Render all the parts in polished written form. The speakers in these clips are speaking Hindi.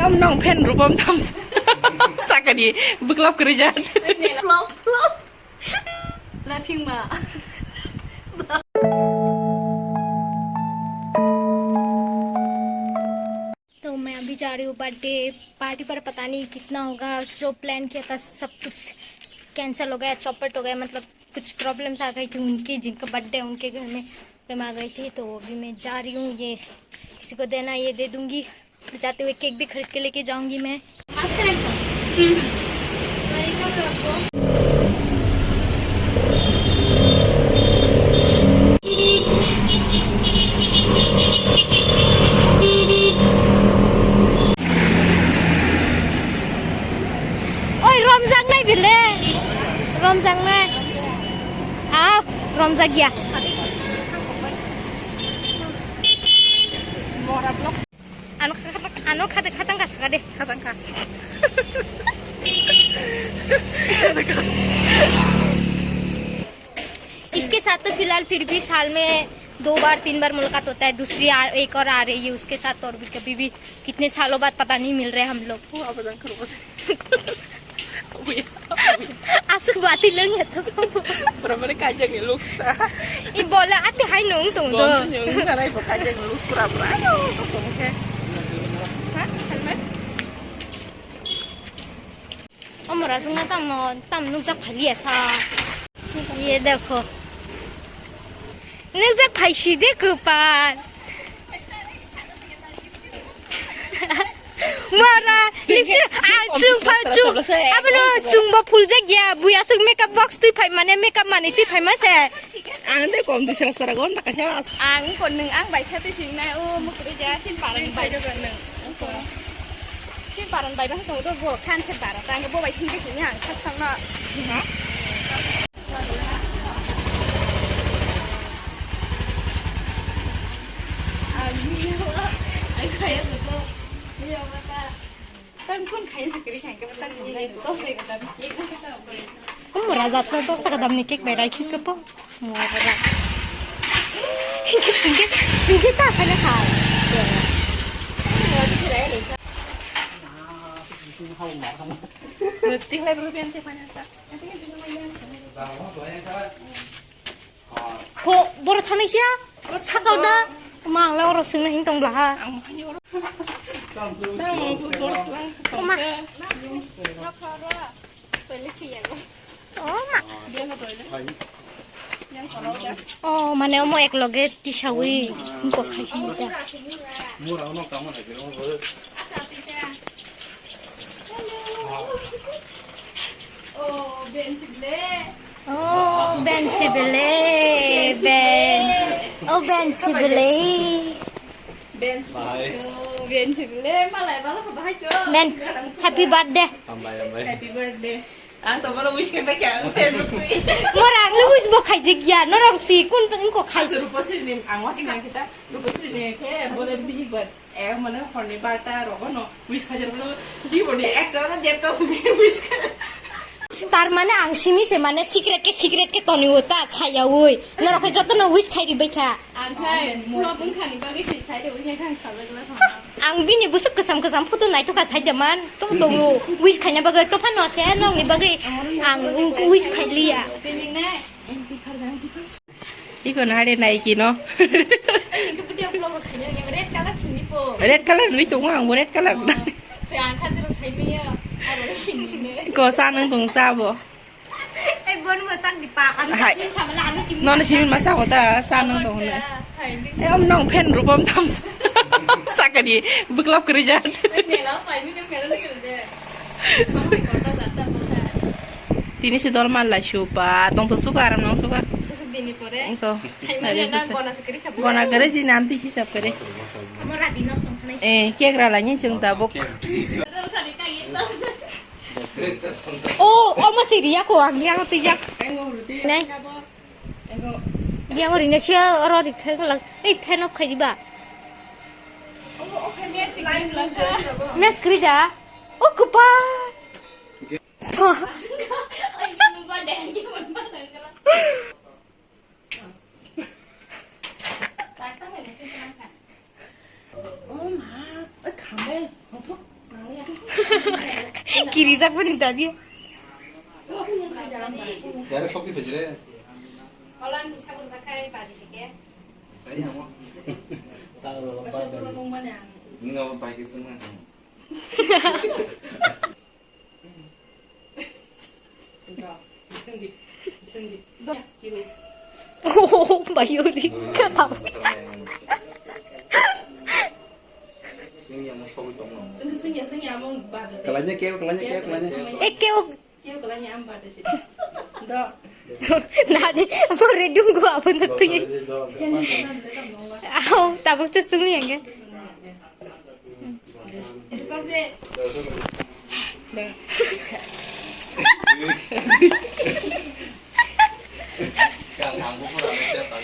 Em nong pen rupam tam sakadi beklap kerja. Flop là phim mà तो मैं अभी जा रही हूँ बर्थडे पार्टी पर। पता नहीं कितना होगा, जो प्लान किया था सब कुछ कैंसिल हो गया, चौपट हो गया। मतलब कुछ प्रॉब्लम्स आ गई थी उनकी, जिनका बर्थडे उनके घर में प्रॉब्लम आ गई थी। तो अभी मैं जा रही हूँ, ये किसी को देना ये दे दूंगी। जाते हुए केक भी खरीद के लेके जाऊंगी मैं। रमजान नहीं बिले रमजान में आओ रमजान गया ano kata nggak suka deh kata nggak इसके साथ तो फिलहाल फिर भी साल में 2 बार 3 बार मुलाकात होता है। दूसरी एक और आ रही है उसके साथ, और भी कभी भी कितने सालों बाद पता नहीं मिल रहे हम लोग। Asuk bati lang ito. Para mereka aja ngeluk sta. Ibola ate hai nung tung do. Yung saray ba aja ngeluk pura-pura. Ayo, oke. Hah? Helmet? Omora sunga tam nukjak phali asa. Ye dekho. Nukjak phaishi dekho pan. Mara lipsir apa no sungba full jagya buya sung makeup box tu phai mane makeup mane tu phai ma se ang de kom tu sara sara gon takasya ang kon nung ang bai thati sing na o mukri ja sin paran bai do nung sin paran bai do to do bo khan se paran tang bo bai thing ke sin ya sak sak na ha ai saya betul iya mata kan kun khai sekali khai ke mata ni to se ka ta ki ka ta ko Omora jatna to sta kadam ni cake berai khik po mora singe ta khana kha Berarti lah berlebihan teh panasa. ho bor thani sia sakau da mang la ro sing na hing tong bla Oma. Oh, mana omo ek loge tisawi ko khaisi ta. oh ben sibile Oh, Ben Sibile. Ben. Oh, Ben Sibile. ben sibile malai bala ko bahai to Ben, happy birthday. Happy birthday. Ang to bara wish ka ba kya Facebook tu. Mora luis bo khai jigya, nora si kun pin ko khai. Rupa sini ni ang wasi na kita. Rupa sini ni ke boleh biji buat. Mana horny barta rogo no wish kajar bolu di bodi ekta na jepta subi wish ka. तार माने आं सिमी से माने सिक्रेट के तनि होता छाया ओइ नरा के जत न विश खाइ बैखा ang khai flop bung khani ba ri sai de wi khai sa ba la आं बिनि बुसुक कसम फुटु नाइ तो का छाइ दमान तो दङो विश खाइना बगै तो फानो से नंनि बगै आं wish खाइलिया tining na Iko na hade naiki no. ini ke dia flop khani yang red color sini po Red color ni tu ang red color. se ang khan de sai me ya aro sini ne Ko sa nang tung sa bo. ai bon mo sang di pa kan ni sama la anu sim Non simin masa ko ta sa nang tung na. Em nong pen rupam tam sakadi beklap kerja. ne la pai mi de melo ni de mau ko ta ta ta Tini si dolman la chupa, tong tu suka aram nong suka. terus bini pore Iko. sai na gona sekali ka Gona kare si nanti si sap kare. Mora dinos tong kanai Kek ralanya jeng tabuk. terus ari ka gitu oh almost siria ko ang yang tijak Engo berarti. nai Engo. yang ori na sia oro di khai ko la ei pen of khai ba oh okay me sing la sa mes krida oh kupa ai ni ba deng ki mon ba sa ka ta ta me sing ka Oh ma, kamel. Untuk. Kirisak pun tadi. Saya sok di bejre. Olan bisa bersakai pagi ya. Saya mau. Tahu apa? Ini nggak pakai semua. Oh, Bayuri. Ketawa. Sini yang mau sok itu mau. Kalanya Kalanya keo. Keo. kalanya amba di sini. Dah. Nade, aku redung gua apa tentunya. Aku tabuk cusung yang kan. Kang Anggu pun ada siapa?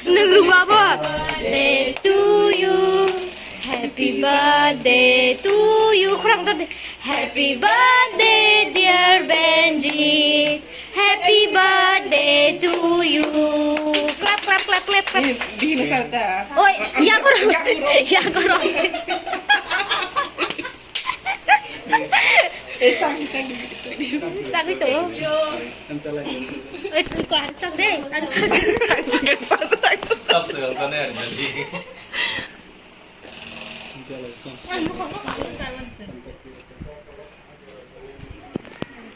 Nunggu apa? Birthday to you, happy birthday to you. Kurang tuh. Happy birthday dear Benji, happy birthday to you. Clap clap clap clap clap. Di Nusata. Oh, ya kurang. Ya kurang. Sakit tuh. Itu ancak deh, ancak. Sab segal sana ya jadi.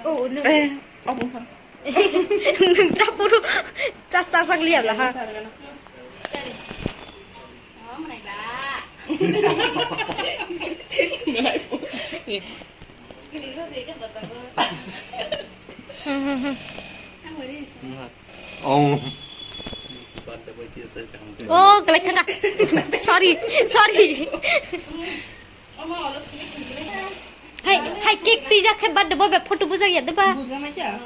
Oh, nung Apa pun. nung capuru cacang lihat lah ha. Oh, mereka. Oh. Oh, kelek kakak. Sorry. Hai cake tija ke bad boy be photo buza ya deba. Bukan aja.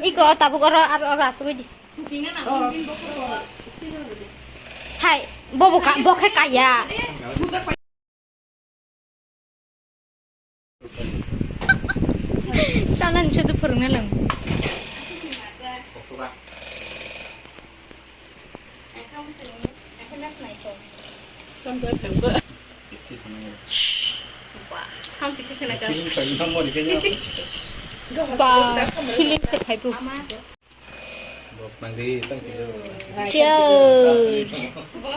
Iko tabu koro rasu ji. Hai, bobo ka bokhe kaya. Jalan sudah pernah lang. Sampai pembe. Sampai ke kena kan. Ba, feeling se phai bu. Mandi tang kido. Cheers.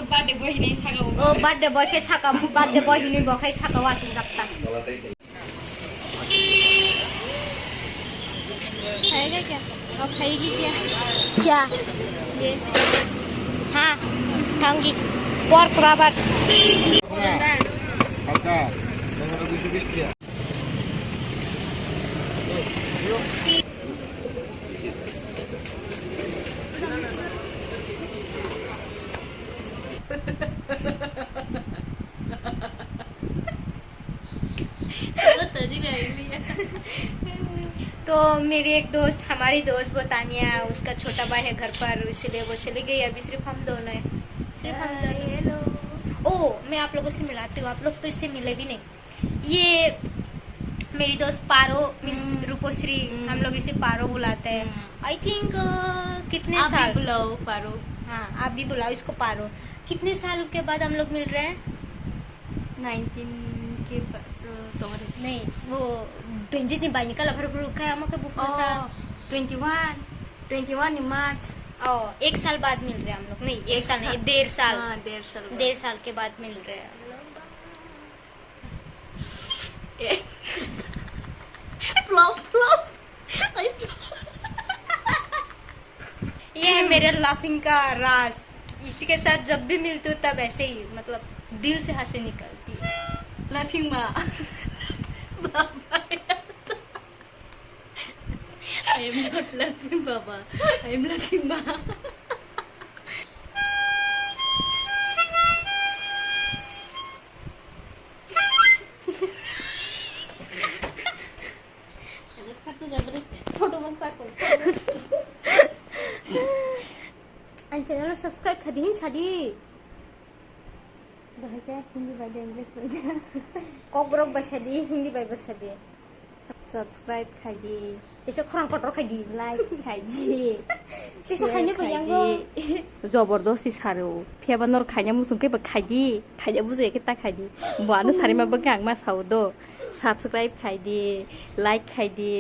Birthday boy ini saga. Oh, birthday boy ke saka, birthday boy ini boy ke saka wasin jakta. खाएगा क्या? और खाएगी क्या? क्या? ये हाँ, खाऊंगी. Pork rubber. Harga 220 dia. तो मेरी एक दोस्त, हमारी दोस्त वो तानिया, उसका छोटा भाई है घर पर, इसलिए वो चली गई. अभी सिर्फ हम दोनों हैं. हेलो. ओ, मैं आप लोगों से मिलाती हूँ. आप लोग तो इससे मिले भी नहीं. ये मेरी दोस्त पारो मीन्स रूपोश्री, हम लोग इसे पारो बुलाते हैं. आई थिंक कितने आप साल भी बुलाओ पारो. हाँ, आप भी बुलाओ इसको पारो. कितने साल के बाद हम लोग मिल रहे हैं? 19 के तो नहीं, वो Benji ni banyak kalau baru kayak ama के बुक Oh, 21 in March. ओ, एक साल बाद मिल रहे हैं हम लोग. नहीं, एक साल नहीं, 1.5 साल. हाँ, 1.5 साल. 1.5 साल के बाद मिल रहे हैं हम लोग. Flop. ये है मेरे लाफिंग का राज. इसी के साथ जब भी मिलती हूँ तब ऐसे ही मतलब दिल से हंसी निकलती है. Laughing ma. I am not laughing, Baba. I am laughing ma. Channel subscribe कर दी छाड़ी हिंदी बाय इंग्लिश कॉकरोक बसा दी हिंदी बाय बसा दी सब्सक्राइब खाइ दि त्यसो खरं कटर खाइ दी लाइक खाइ दि त्यसो खाइने भइयांगो जबरदस्ती सारो फेबानर खाइना मुसुंके बा खाइ दि खाइना बुजे के ता खाइ दि बानो सारिमा बा गांग मा साउ दो सब्सक्राइब खाइ दि लाइक खाइ दि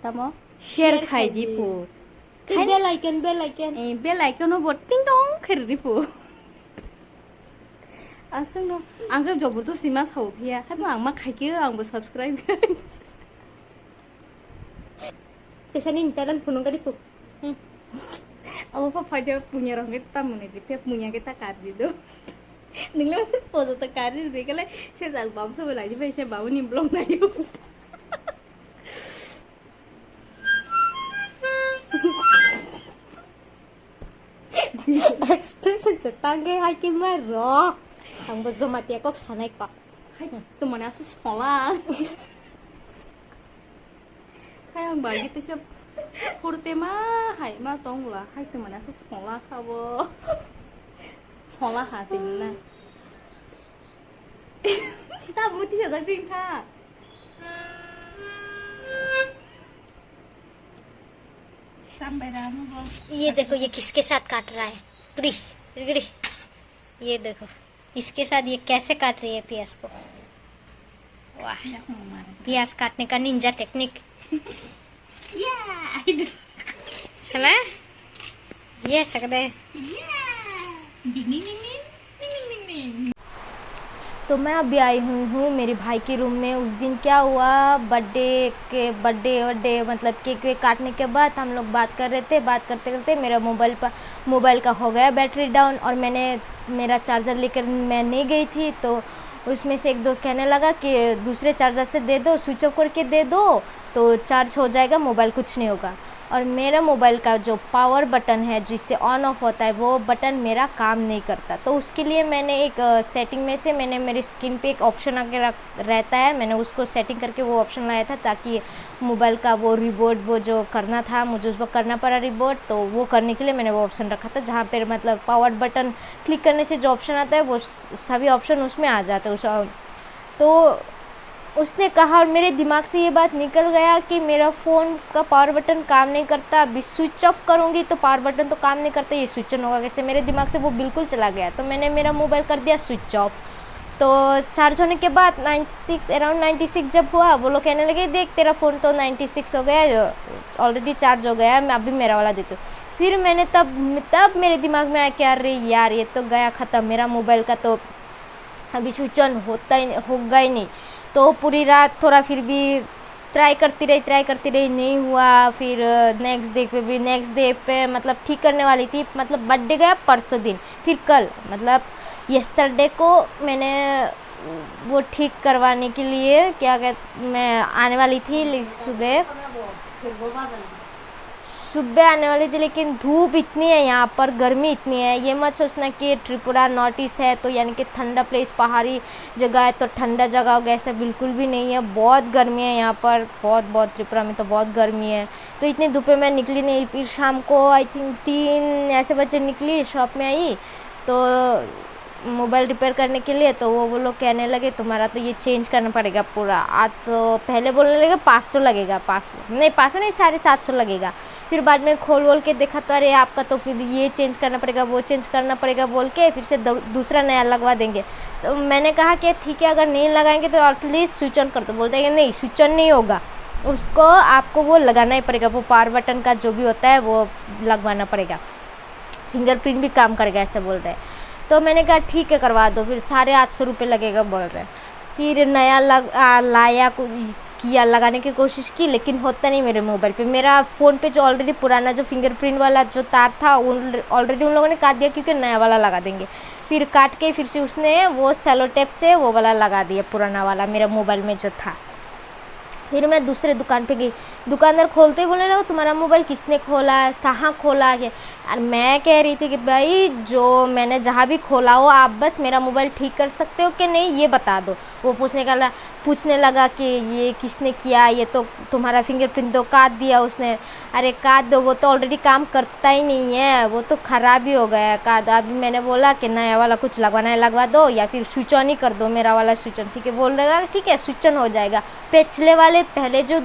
तमो शेयर खाइ दि पु बेल आइकन ए बेल आइकन बो टिंग टोंग खरि दि पु आसंग नो आंगो जबरदस्ती मा साउ फिया हाबो आं मा खाइके आंबो subscribe त्यसani intalan punung kali pu Aku apa dia punya orang kita mana dia punya kita kari do. Ninggal foto tak kari deh kalau saya tak bawa sebelah aja, saya bawa nimblong aja. Expression cetange hai ki maro. Ang bozo mati aku sanai kok. Hai, tu mana asus sekolah. Hai ang bagi tu siap kurte mah, hai mah tong lah, hai tu mana asus sekolah kabo. Sekolah hati mana. Kita butuh siapa sih kak? ये देखो ये किसके साथ काट रहा है पुरी गिरी ये देखो इसके साथ ये कैसे काट रही है प्याज को वाह प्याज काटने का निंजा टेक्निक चला ये सकते तो मैं अभी आई हूँ मेरे भाई के रूम में। उस दिन क्या हुआ, बर्थडे मतलब केक वेक काटने के बाद हम लोग बात कर रहे थे। बात करते करते मेरा मोबाइल का हो गया बैटरी डाउन और मेरा चार्जर लेकर मैं नहीं गई थी। तो उसमें से एक दोस्त कहने लगा कि दूसरे चार्जर से दे दो, स्विच ऑफ करके दे दो तो चार्ज हो जाएगा, मोबाइल कुछ नहीं होगा। और मेरा मोबाइल का जो पावर बटन है जिससे ऑन ऑफ होता है वो बटन मेरा काम नहीं करता। तो उसके लिए मैंने एक सेटिंग में से मैंने मेरी स्क्रीन पे एक ऑप्शन आके रहता है, मैंने उसको सेटिंग करके वो ऑप्शन लाया था ताकि मोबाइल का वो रिबूट वो जो करना था मुझे उसको करना पड़ा रिबूट, तो वो करने के लिए मैंने वो ऑप्शन रखा था जहाँ पर मतलब पावर बटन क्लिक करने से जो ऑप्शन आता है वो सभी ऑप्शन उसमें आ जाते हैं। तो उसने कहा और मेरे दिमाग से ये बात निकल गया कि मेरा फ़ोन का पावर बटन काम नहीं करता, अभी स्विच ऑफ करूँगी तो पावर बटन तो काम नहीं करता, ये स्विच ऑन होगा कैसे। मेरे दिमाग से वो बिल्कुल चला गया। तो मैंने मेरा मोबाइल कर दिया स्विच ऑफ। तो चार्ज होने के बाद अराउंड 96 जब हुआ वो लोग कहने लगे देख तेरा फ़ोन तो 96 हो गया, ऑलरेडी चार्ज हो गया, मैं अभी मेरा वाला देती हूँ। फिर मैंने तब मेरे दिमाग में आया कि अरे यार ये तो गया ख़त्म, मेरा मोबाइल का तो अभी स्विच ऑन होगा ही नहीं। तो पूरी रात थोड़ा फिर भी ट्राई करती रही, नहीं हुआ। फिर नेक्स्ट डे पे मतलब ठीक करने वाली थी, मतलब बर्थडे गया परसों दिन, फिर कल मतलब यस्टरडे को मैंने वो ठीक करवाने के लिए मैं आने वाली थी सुबह आने वाली थी, लेकिन धूप इतनी है यहाँ पर, गर्मी इतनी है। ये मत सोचना कि त्रिपुरा नॉर्थ ईस्ट है तो यानी कि ठंडा प्लेस पहाड़ी जगह है तो ठंडा जगह होगा, ऐसा बिल्कुल भी नहीं है। बहुत गर्मी है यहाँ पर, बहुत त्रिपुरा में तो बहुत गर्मी है। तो इतनी धूप में मैं निकली नहीं। फिर शाम को आई थिंक 3 ऐसे बजे निकली, शॉप में आई तो मोबाइल रिपेयर करने के लिए। तो वो लोग कहने लगे तुम्हारा तो ये चेंज करना पड़ेगा पूरा। आज तो पहले बोलने लगे 500 लगेगा, 500 नहीं 750 लगेगा। फिर बाद में खोल के देखा तो अरे आपका तो फिर ये चेंज करना पड़ेगा वो चेंज करना पड़ेगा बोल के फिर से दूसरा नया लगवा देंगे। तो मैंने कहा कि ठीक है अगर नहीं लगाएंगे तो एटलीस्ट स्विच ऑन कर दो। बोलते हैं कि नहीं स्विच ऑन नहीं होगा, उसको आपको वो लगाना ही पड़ेगा, वो पावर बटन का जो भी होता है वो लगवाना पड़ेगा, फिंगरप्रिंट भी काम करेगा ऐसा बोल रहे हैं। तो मैंने कहा ठीक है करवा दो। फिर 850 रुपये लगेगा बोल रहे हैं। फिर नया लाया किया, लगाने की कोशिश की लेकिन होता नहीं मेरे मोबाइल पे। मेरा फ़ोन पे जो ऑलरेडी पुराना जो फिंगरप्रिंट वाला जो तार था ऑलरेडी उन लोगों ने काट दिया क्योंकि नया वाला लगा देंगे। फिर काट के फिर से उसने वो सेलो टेप से वो वाला लगा दिया पुराना वाला मेरा मोबाइल में जो था। फिर मैं दूसरे दुकान पे गई, दुकानदार खोलते ही बोलने लगा तुम्हारा मोबाइल किसने खोला है, कहाँ खोला है। और मैं कह रही थी कि भाई जो मैंने जहाँ भी खोला हो आप बस मेरा मोबाइल ठीक कर सकते हो कि नहीं ये बता दो। वो पूछने लगा कि ये किसने किया, ये तो तुम्हारा फिंगरप्रिंट तो काट दिया उसने। अरे काट दो, वो तो ऑलरेडी काम करता ही नहीं है, वो तो ख़राब ही हो गया है काट। अभी मैंने बोला कि नया वाला कुछ लगवाना है लगवा दो या फिर स्विच ऑन ही कर दो मेरा वाला स्विच ऑन। ठीक है बोल रहा ठीक है स्विच ऑन हो जाएगा। पिछले वाले पहले जो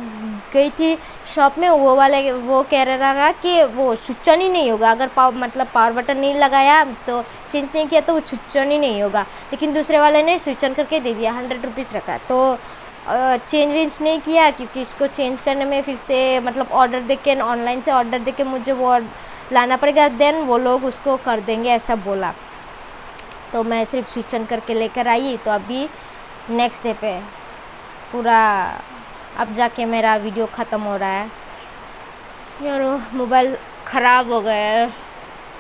गई थी शॉप में वो कह रहा कि वो स्विच ऑन ही नहीं होगा, अगर पावर बटन नहीं लगाया तो चेंज नहीं किया तो वो स्विच ऑन ही नहीं होगा। लेकिन दूसरे वाले ने स्विच ऑन करके दे दिया, 100 रुपीज़ रखा। तो चेंज वेंज नहीं किया क्योंकि इसको चेंज करने में फिर से ऑर्डर दे के ऑनलाइन से ऑर्डर दे के मुझे वो लाना पड़ेगा, देन वो लोग उसको कर देंगे ऐसा बोला। तो मैं सिर्फ स्विच ऑन करके लेकर आई। तो अभी नेक्स्ट डे पे पूरा अब जाके मेरा वीडियो ख़त्म हो रहा है यार। मोबाइल ख़राब हो गया है,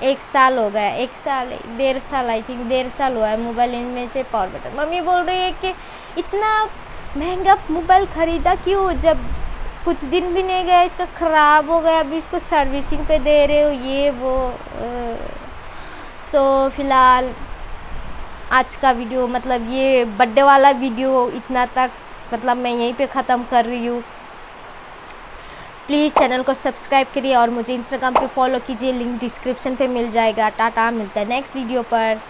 1 साल हो गया, 1 साल 1.5 साल, आई थिंक 1.5 साल हुआ है मोबाइल इनमें से पावर बटन। मम्मी बोल रही है कि इतना महंगा मोबाइल ख़रीदा क्यों, जब कुछ दिन भी नहीं गया इसका ख़राब हो गया, अभी इसको सर्विसिंग पे दे रहे हो ये वो। सो फ़िलहाल आज का वीडियो ये बर्थडे वाला वीडियो इतना तक मैं यहीं पे ख़त्म कर रही हूँ। प्लीज़ चैनल को सब्सक्राइब करिए और मुझे इंस्टाग्राम पे फॉलो कीजिए, लिंक डिस्क्रिप्शन पे मिल जाएगा। टाटा, मिलता है नेक्स्ट वीडियो पर।